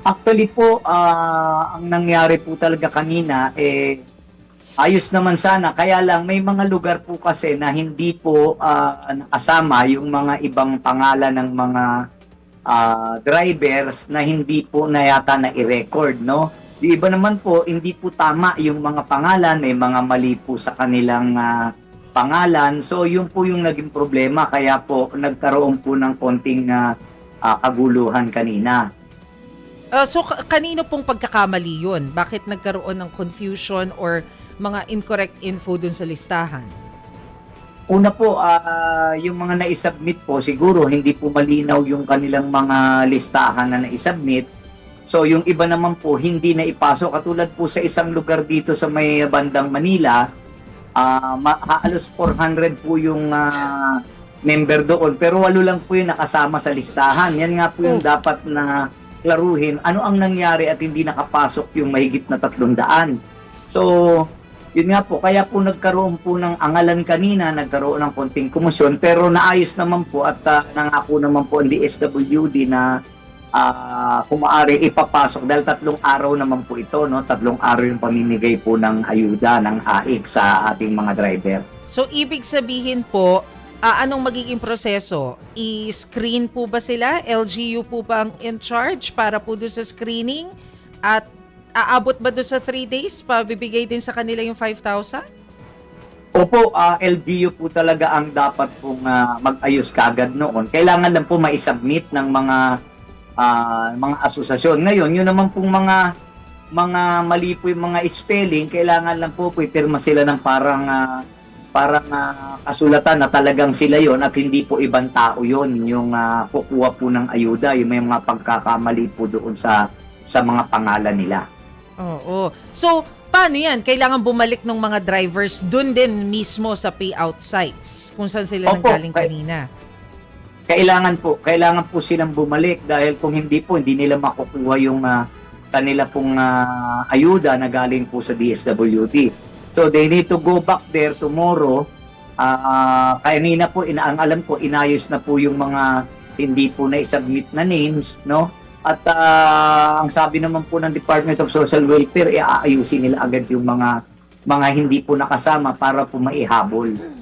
Actually po, ang nangyari po talaga kanina, ayos naman sana. Kaya lang, may mga lugar po kasi na hindi po nakasama yung mga ibang pangalan ng mga drivers na hindi po na yata na i-record, no? Yung iba naman po, hindi po tama yung mga pangalan, may mga mali po sa kanilang pangalan. So, yun po yung naging problema. Kaya po, nagkaroon po ng konting kaguluhan kanina. So, kanino pong pagkakamali yun? Bakit nagkaroon ng confusion or mga incorrect info dun sa listahan? Una po, yung mga naisubmit po, siguro hindi po malinaw yung kanilang mga listahan na naisubmit. So yung iba naman po, hindi na ipasok. Katulad po sa isang lugar dito sa may bandang Manila, halos 400 po yung member doon. Pero 8 lang po yung nakasama sa listahan. Yan nga po yung dapat na klaruhin. Ano ang nangyari at hindi nakapasok yung mahigit na 300. So, yun nga po, kaya po nagkaroon po ng angalan kanina, nagkaroon ng konting komosyon, pero naayos naman po at nangako naman po ang DSWD na kung maaari ipapasok dahil 3 araw naman po ito, no? 3 araw yung pamimigay po ng ayuda ng AIC sa ating mga driver. So, ibig sabihin po, anong magiging proseso? I-screen po ba sila? LGU po ba ang in charge para po doon sa screening? At aabot ba doon sa 3 days? Pabibigay din sa kanila yung 5,000? Opo, LGU po talaga ang dapat pong mag-ayos kagad noon. Kailangan lang po ma-submit ng mga asosasyon. Ngayon, yun naman pong mga mali po yung mga spelling, kailangan lang po pirma sila ng parang kasulatan na talagang sila yon at hindi po ibang tao yon yung kukuha po ng ayuda, yung may mga pagkakamali po doon sa mga pangalan nila. Oo. So, paano yan? Kailangan bumalik ng mga drivers dun din mismo sa payout sites kung saan sila Opo, nanggaling kanina. Kailangan po silang bumalik dahil kung hindi po, hindi nila makukuha yung kanila pong ayuda na galing po sa DSWD. So they need to go back there tomorrow. Kanina po, ang alam ko, inayos na po yung mga hindi po na-submit na names, no? At ang sabi naman po ng Department of Social Welfare, aayusin nila agad yung mga hindi po nakasama para po maihabol.